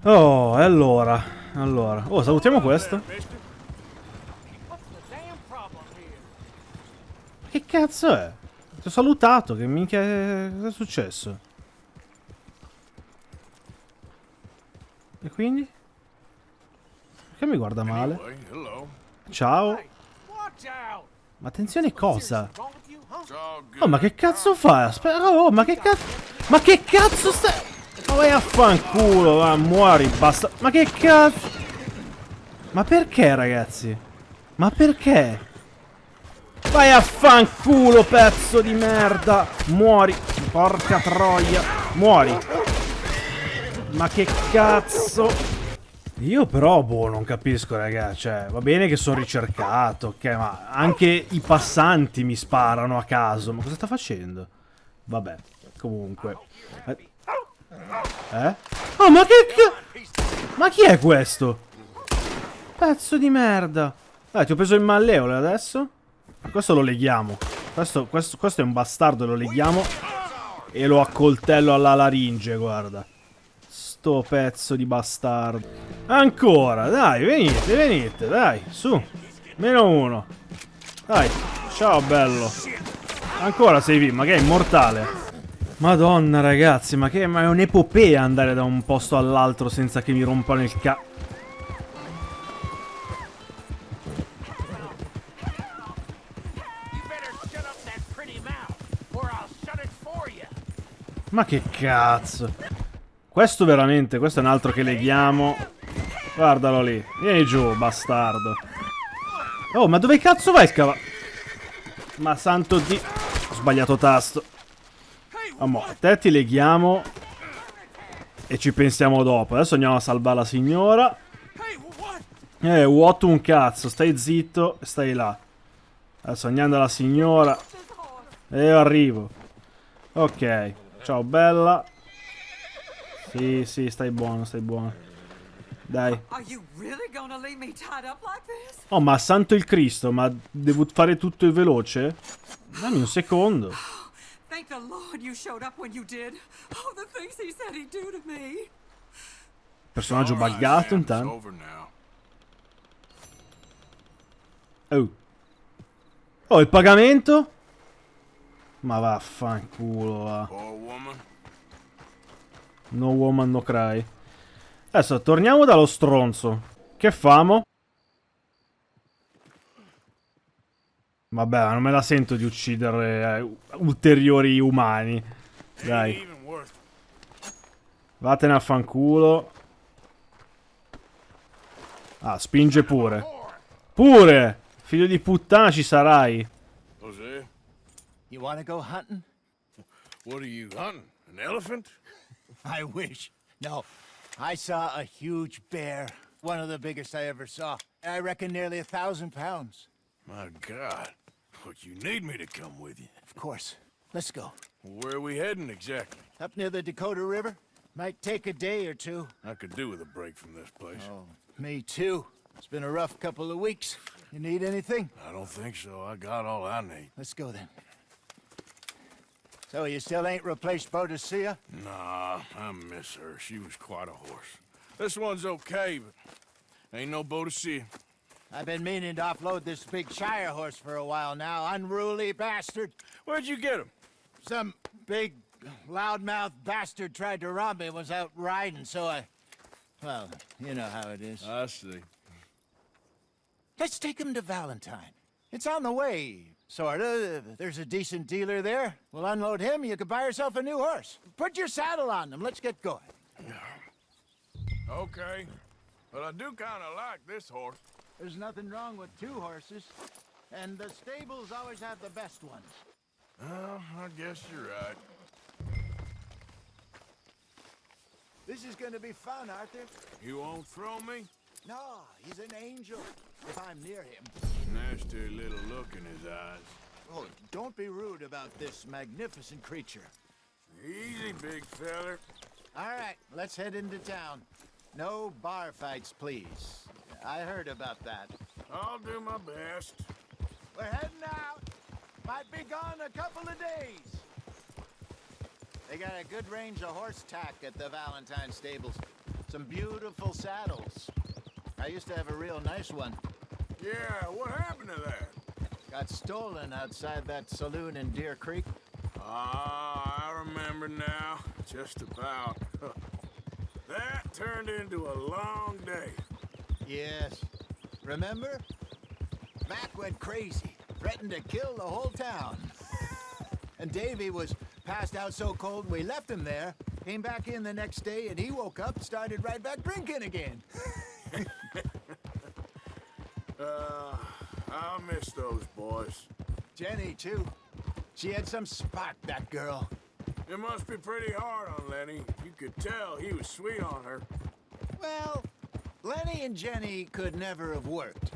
Oh, e allora. Oh, salutiamo questo. Che cazzo è? Ti ho salutato, che minchia è successo? E quindi? Perché mi guarda male? Ciao. Ma attenzione cosa? Oh, ma che cazzo fa? Aspetta, oh, ma che cazzo? Ma che cazzo stai? Ma vai a fanculo, va, muori, basta. Ma che cazzo? Ma perché, ragazzi? Ma perché? Vai a fanculo, pezzo di merda! Muori! Porca troia! Muori! Ma che cazzo? Io però, boh, non capisco, raga. Cioè, va bene che sono ricercato, ok, ma anche i passanti mi sparano a caso. Ma cosa sta facendo? Vabbè, comunque. Eh? Oh, ma che ma chi è questo? Pezzo di merda. Dai, ti ho preso il malleole adesso. Questo lo leghiamo. Questo è un bastardo, lo leghiamo. E lo accoltello alla laringe, guarda. Sto pezzo di bastardo. Ancora, dai, venite, dai, su. -1. Dai, ciao bello. Ancora sei vivo, ma che è immortale? Madonna ragazzi, ma è un'epopea andare da un posto all'altro senza che mi rompano il ca... Ma che cazzo? Questo veramente, questo è un altro che leghiamo. Guardalo lì. Vieni giù, bastardo. Oh, ma dove cazzo vai, Ma santo di... Ho sbagliato tasto. Ammo, te ti leghiamo. E ci pensiamo dopo. Adesso andiamo a salvare la signora. What un cazzo. Stai zitto e stai là. Adesso andiamo alla signora. E io arrivo. Ok. Ciao, bella. Sì, sì, stai buono, stai buono. Dai. Oh, ma santo il Cristo, ma devo fare tutto il veloce? Dammi un secondo. Personaggio buggato intanto. Oh. Oh, il pagamento? Ma vaffanculo, va. No woman, no cry. Adesso torniamo dallo stronzo. Che famo? Vabbè, non me la sento di uccidere ulteriori umani. Dai. Vattene a fanculo. Ah, spinge pure. Pure! Figlio di puttana ci sarai. Hosea, you wanna go hunting? What are you hunting? An elephant? I wish. No, I saw a huge bear. One of the biggest I ever saw. I reckon nearly 1,000 pounds. My God. Look, you need me to come with you. Of course. Let's go. Where are we heading exactly? Up near the Dakota River. Might take a day or two. I could do with a break from this place. Oh, me too. It's been a rough couple of weeks. You need anything? I don't think so. I got all I need. Let's go then. So you still ain't replaced Boadicea? Nah, I miss her. She was quite a horse. This one's okay, but ain't no Boadicea. I've been meaning to offload this big Shire horse for a while now. Unruly bastard. Where'd you get him? Some big, loudmouth bastard tried to rob me and was out riding, so well, you know how it is. I see. Let's take him to Valentine. It's on the way, sorta. There's a decent dealer there. We'll unload him, you can buy yourself a new horse. Put your saddle on him, let's get going. Okay, but I do kinda like this horse. There's nothing wrong with two horses, and the stables always have the best ones. Well, I guess you're right. This is gonna be fun, Arthur. You won't throw me? No, he's an angel, if I'm near him. Nasty little look in his eyes. Oh, don't be rude about this magnificent creature. Easy, big feller. All right, let's head into town. No bar fights, please. I heard about that. I'll do my best. We're heading out. Might be gone a couple of days. They got a good range of horse tack at the Valentine stables. Some beautiful saddles. I used to have a real nice one. Yeah, what happened to that? Got stolen outside that saloon in Deer Creek. Ah, I remember now. Just about. That turned into a long day. Yes. Remember? Mac went crazy, threatened to kill the whole town. And Davy was passed out so cold we left him there. Came back in the next day and he woke up, started right back drinking again. I'll miss those boys. Jenny, too. She had some spark, that girl. It must be pretty hard on Lenny. You could tell he was sweet on her. Well, Lenny and Jenny could never have worked.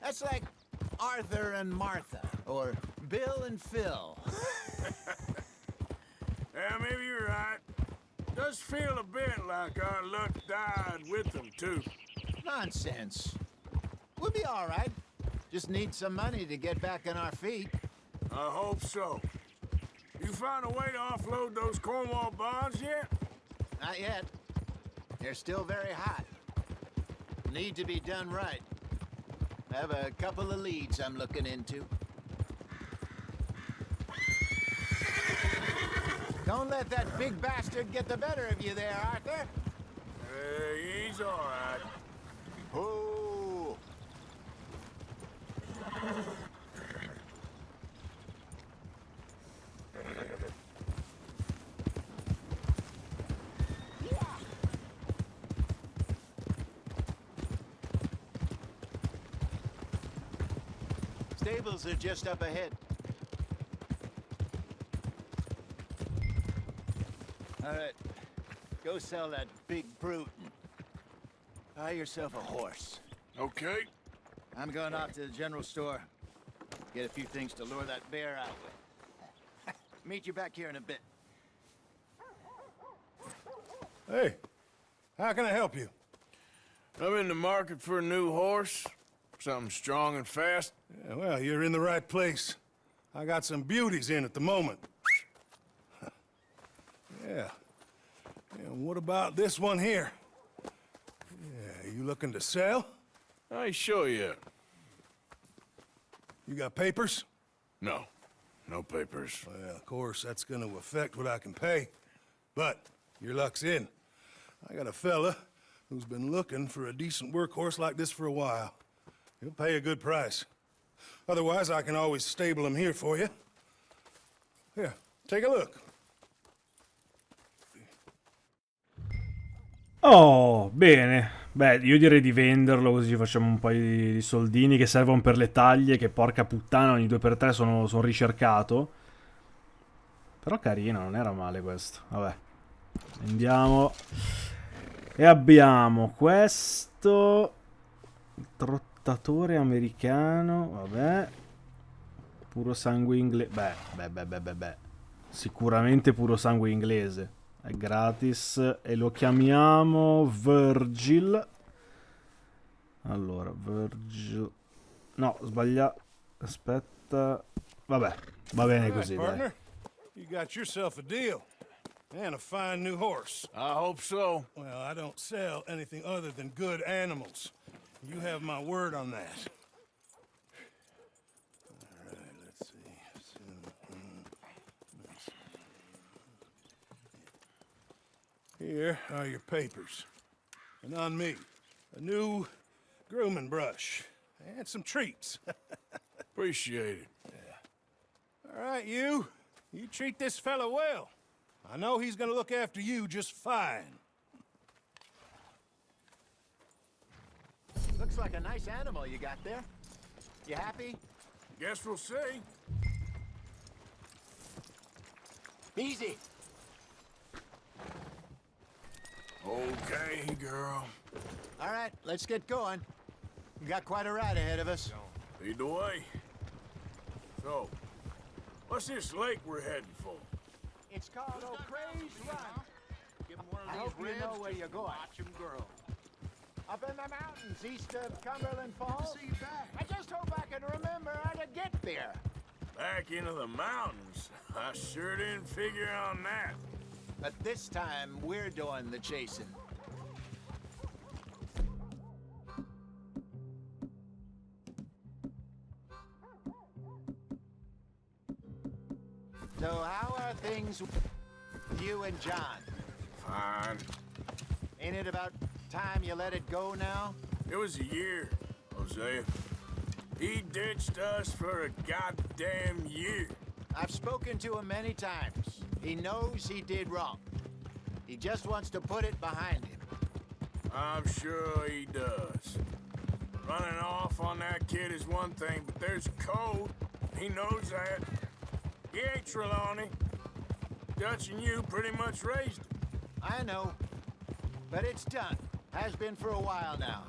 That's like Arthur and Martha, or Bill and Phil. Yeah, maybe you're right. Does feel a bit like our luck died with them, too. Nonsense. We'll be all right. Just need some money to get back on our feet. I hope so. You found a way to offload those Cornwall bonds yet? Not yet. They're still very hot. Need to be done right. I have a couple of leads I'm looking into. Don't let that big bastard get the better of you there, Arthur. He's all right. Oh. Stables are just up ahead. All right, go sell that big brute and buy yourself a horse. Okay. I'm going off to the general store. Get a few things to lure that bear out with. Meet you back here in a bit. Hey, how can I help you? I'm in the market for a new horse. Something strong and fast. Yeah, well, you're in the right place. I got some beauties in at the moment. Yeah. And what about this one here? Yeah, you looking to sell? I ain't sure yet. You got papers? No. No papers. Well, of course, that's gonna affect what I can pay. But your luck's in. I got a fella who's been looking for a decent workhorse like this for a while. He'll pay a good price. Otherwise, I can always stable him here for you. Here, take a look. Oh, bene. Beh, io direi di venderlo così facciamo un paio di soldini che servono per le taglie, che porca puttana ogni 2x3 sono ricercato. Però carino, non era male questo. Vabbè. Andiamo. E abbiamo questo... Trottatore americano, vabbè. Puro sangue inglese. Beh. Sicuramente puro sangue inglese. È gratis. E lo chiamiamo Virgil. Allora, Virgil. No, sbagliato. Aspetta. Vabbè, va bene così, dai. Partner, you got yourself a deal. And a fine new horse. I hope so. Well, I don't sell anything other than good animals. You have my word on that. All right, let's see. Here are your papers. And on me, a new grooming brush. And some treats. Appreciate it. All right, you treat this fella well. I know he's gonna look after you just fine. Looks like a nice animal you got there. You happy? Guess we'll see. Easy. Okay, girl. All right, let's get going. We got quite a ride ahead of us. Lead the way. So, what's this lake we're heading for? It's called O'Crae's Run. I hope you know where you're going. Watch him grow. Up in the mountains east of Cumberland Falls. I just hope I can remember how to get there. Back into the mountains. I sure didn't figure on that. But this time, we're doing the chasing. So how are things with you and John? Fine. Ain't it about time you let it go now? It was a year, Hosea. He ditched us for a goddamn year. I've spoken to him many times. He knows he did wrong. He just wants to put it behind him. I'm sure he does. Running off on that kid is one thing, but there's a code. He knows that. He ain't Trelawney. Dutch and you pretty much raised him. I know. But it's done. Has been for a while now.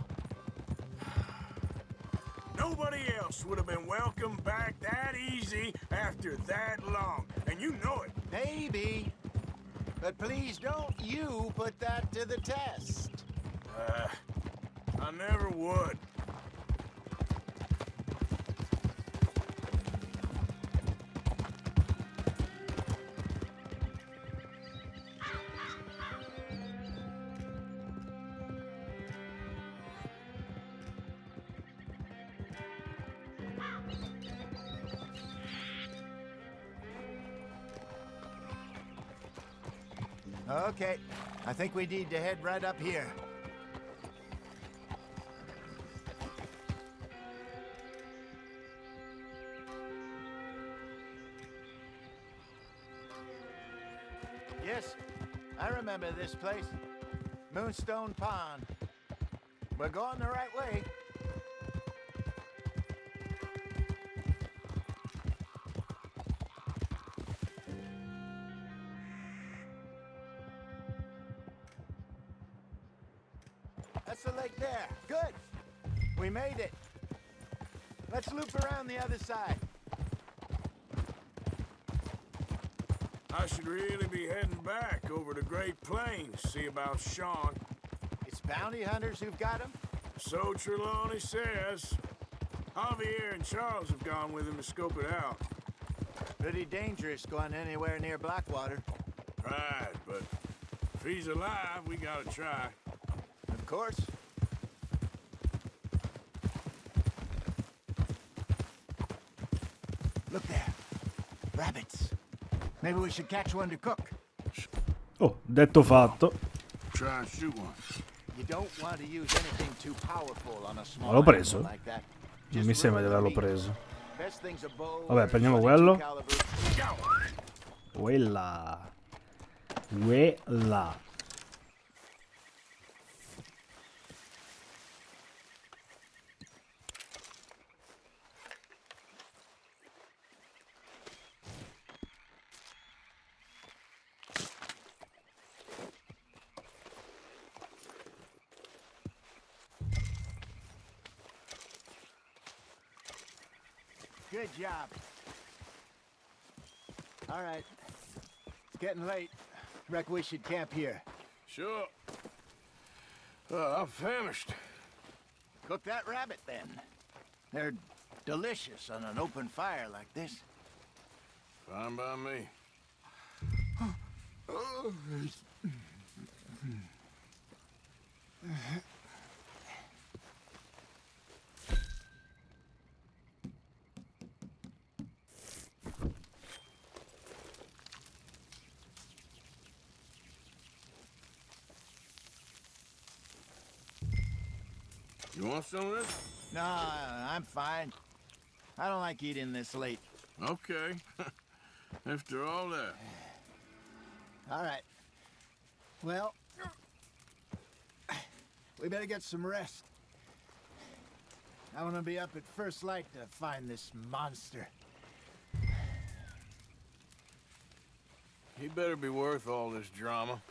Nobody else would have been welcomed back that easy after that long. And you know it. Maybe. But please don't you put that to the test. I never would. Okay. I think we need to head right up here. Yes, I remember this place. Moonstone Pond. We're going the right way. That's the lake there. Good. We made it. Let's loop around the other side. I should really be heading back over the Great Plains, see about Sean. It's bounty hunters who've got him? So Trelawney says. Javier and Charles have gone with him to scope it out. Pretty dangerous going anywhere near Blackwater. Right, but if he's alive, we gotta try. Of course. Look there. Rabbits. Maybe we should catch one to cook. Oh, detto fatto. Try and shoot one. You don't want to use anything too powerful on a small L'ho preso? animal like that. Non Just mi sembra di ruin the averlo meat. preso. Best thing's a bow Vabbè, or prendiamo 22 quello. caliber. Quella. Quella. Good job. All right. It's getting late. Reckon we should camp here. Sure. I'm famished. Cook that rabbit then. They're delicious on an open fire like this. Fine by me. You want some of this? No, I'm fine. I don't like eating this late. Okay. After all that. All right. Well, we better get some rest. I want to be up at first light to find this monster. He better be worth all this drama.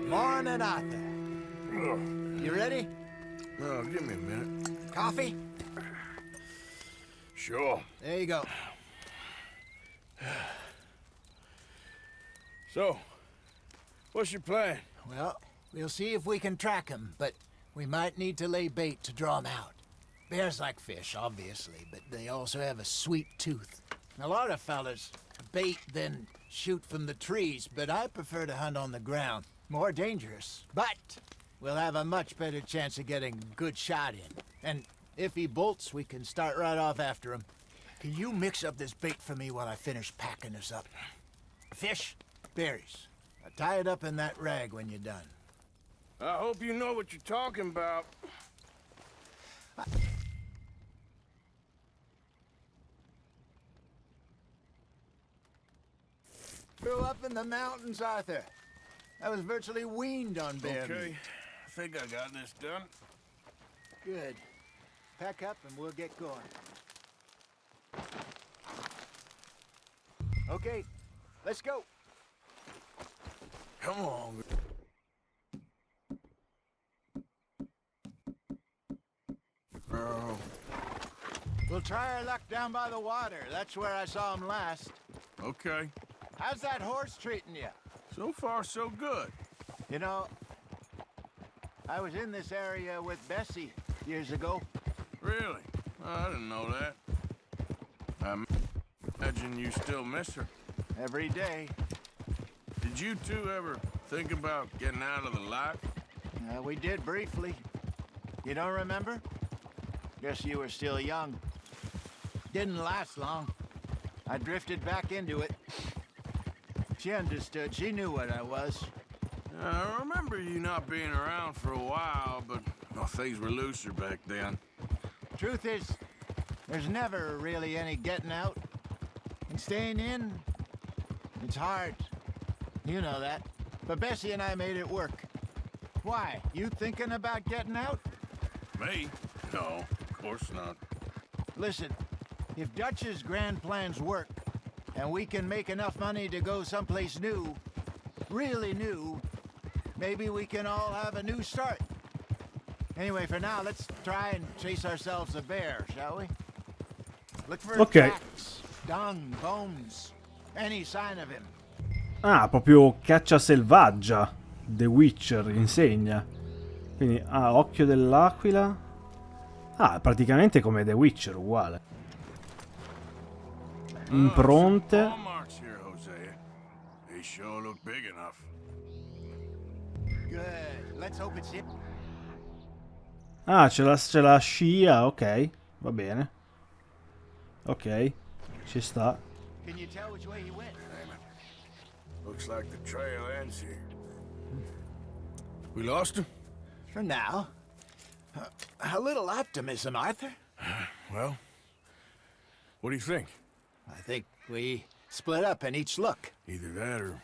Morning, Arthur. You ready? Oh, give me a minute. Coffee? Sure. There you go. So, what's your plan? Well, we'll see if we can track him, but we might need to lay bait to draw him out. Bears like fish, obviously, but they also have a sweet tooth. A lot of fellas bait, then shoot from the trees, but I prefer to hunt on the ground. More dangerous, but we'll have a much better chance of getting a good shot in. And if he bolts, we can start right off after him. Can you mix up this bait for me while I finish packing this up? Fish, berries. Now tie it up in that rag when you're done. I hope you know what you're talking about. Grew up in the mountains, Arthur. I was virtually weaned on bear meat. Okay, I think I got this done. Good. Pack up and we'll get going. Okay, let's go. Come on. Oh, We'll try our luck down by the water. That's where I saw him last. okay. How's that horse treating you? So far, so good. You know, I was in this area with Bessie years ago. Really? I didn't know that. I imagine you still miss her. Every day. Did you two ever think about getting out of the life? We did briefly. You don't remember? Guess you were still young. Didn't last long. I drifted back into it. She understood. She knew what I was. I remember you not being around for a while, but well, things were looser back then. Truth is, there's never really any getting out. And staying in, it's hard. You know that. But Bessie and I made it work. Why? You thinking about getting out? Me? No, of course not. Listen, if Dutch's grand plans work, and we can make enough money to go someplace new, really new, maybe we can all have a new start. Anyway, for now, let's try and chase ourselves a bear, shall we? Look for tracks, dung, bones, any sign of him. Ah, proprio caccia selvaggia. The Witcher insegna. Quindi, occhio dell'aquila. Ah, praticamente come The Witcher, uguale. Impronte. Paw marks here, Hosea. They sure look big enough. Good. Let's hope it's it. Ah, c'è la scia, ok. Va bene. Ok, ci sta. Can you tell which way he went? Damn it. Looks like the trail ends here. We lost him? For now. A little optimism, Arthur. Well, what do you think? I think we split up and each look. Either that or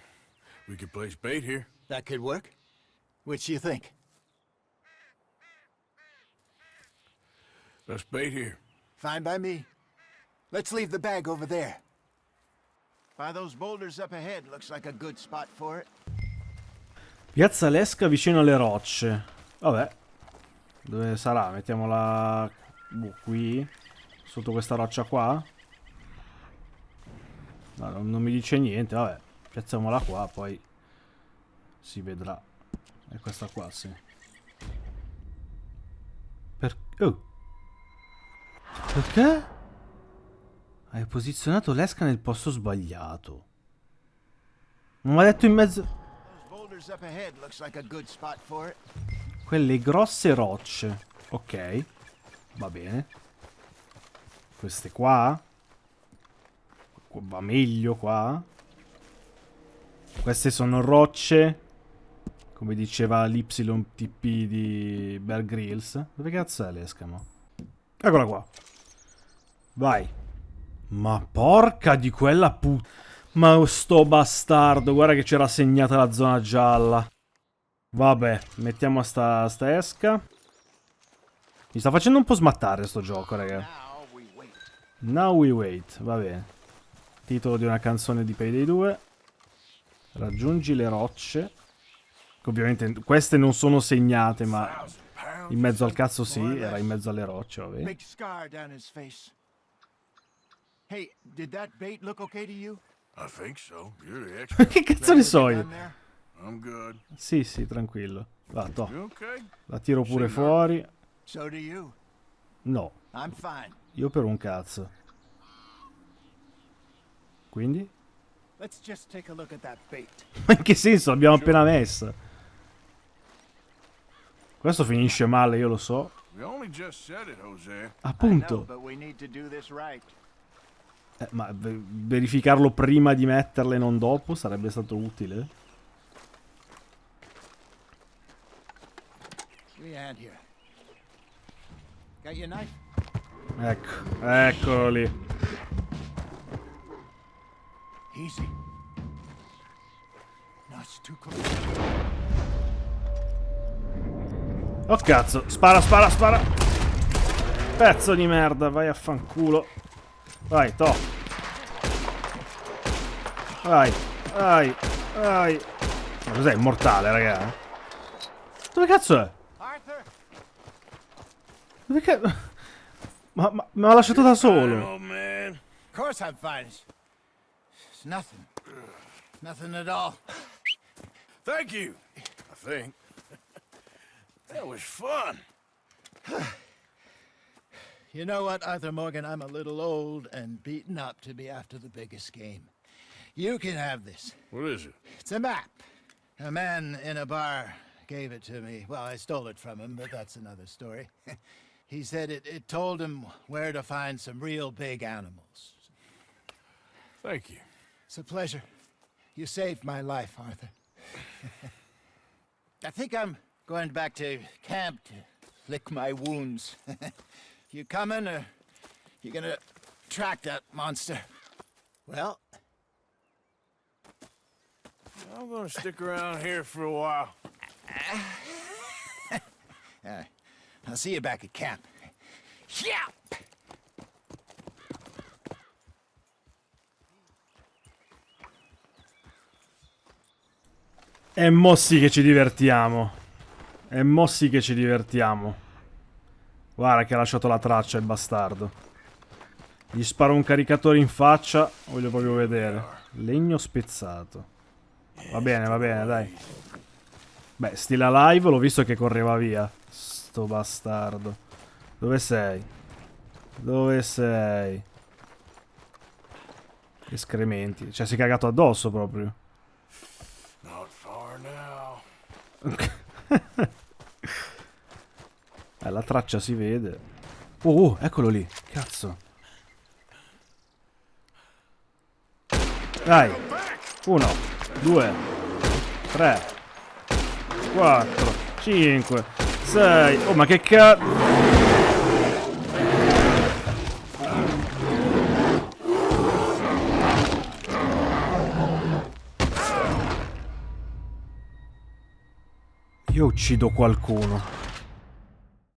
we could place bait here. That could work. Which you think? Let's bait here. Fine by me. Let's leave the bag over there. By those boulders up ahead, looks like a good spot for it. Piazza l'esca vicino alle rocce. Vabbè. Dove sarà? Mettiamola qui. Sotto questa roccia qua. No, non mi dice niente. Vabbè. Piazziamola qua, poi si vedrà. È questa qua, sì. Perché? Hai posizionato l'esca nel posto sbagliato. Non mi ha detto in mezzo... Quelle grosse rocce. Ok. Va bene. Queste qua. Va meglio qua. Queste sono rocce. Come diceva l'YTP di Bear Grylls. Dove cazzo è l'escamo? Eccola qua. Vai. Ma porca di quella puttana. Ma sto bastardo. Guarda che c'era segnata la zona gialla. Vabbè. Mettiamo sta esca. Mi sta facendo un po' smattare sto gioco, raga. Now we wait. Va bene. Titolo di una canzone di Payday 2. Raggiungi le rocce. Ovviamente queste non sono segnate, ma in mezzo al cazzo sì, era in mezzo alle rocce, va bene. Hey, did that bait look okay to you? I think so. You're the expert. Che cazzo ne so io? I'm good. Sì, sì, tranquillo. Va, to. Okay? La tiro pure fuori. So do you. No. I'm fine. Io per un cazzo. Quindi? Let's just take a look at that bait. Ma in che senso? L'abbiamo appena messa. Questo finisce male, io lo so. We only just said it, Hosea. Appunto. But we need to do this right. Ma verificarlo prima di metterle e non dopo sarebbe stato utile. Give me a hand here. Got your knife? Ecco, eccolo lì. Easy. Not too close. Oh cazzo, spara, spara, spara. Pezzo di merda, vai a fanculo. Vai, to. Vai, vai, vai. Ma cos'è, immortale, raga? Dove cazzo è? Arthur! Dove cazzo? Ma mi ha lasciato da solo. Oh, man. Of course I'm fine. It's nothing. Nothing at all. Thank you, I think. That was fun. You know what, Arthur Morgan? I'm a little old and beaten up to be after the biggest game. You can have this. What is it? It's a map. A man in a bar gave it to me. Well, I stole it from him, but that's another story. He said it told him where to find some real big animals. Thank you. It's a pleasure. You saved my life, Arthur. I think I'm going back to camp to lick my wounds. You coming, or you gonna track that monster? Well, I'm gonna stick around here for a while. I'll see you back at camp. Yeah! E mo sì che ci divertiamo. E mo sì che ci divertiamo. Guarda che ha lasciato la traccia il bastardo. Gli sparo un caricatore in faccia. Voglio proprio vedere. Legno spezzato. Va bene, dai. Beh, stila live l'ho visto che correva via. Sto bastardo. Dove sei? Dove sei? Escrementi. Cioè si è cagato addosso proprio. Not far now. La traccia si vede. Eccolo lì. Cazzo. Dai. 1, 2, 3, 4, 5, 6. Oh, ma che cazzo. Io uccido qualcuno.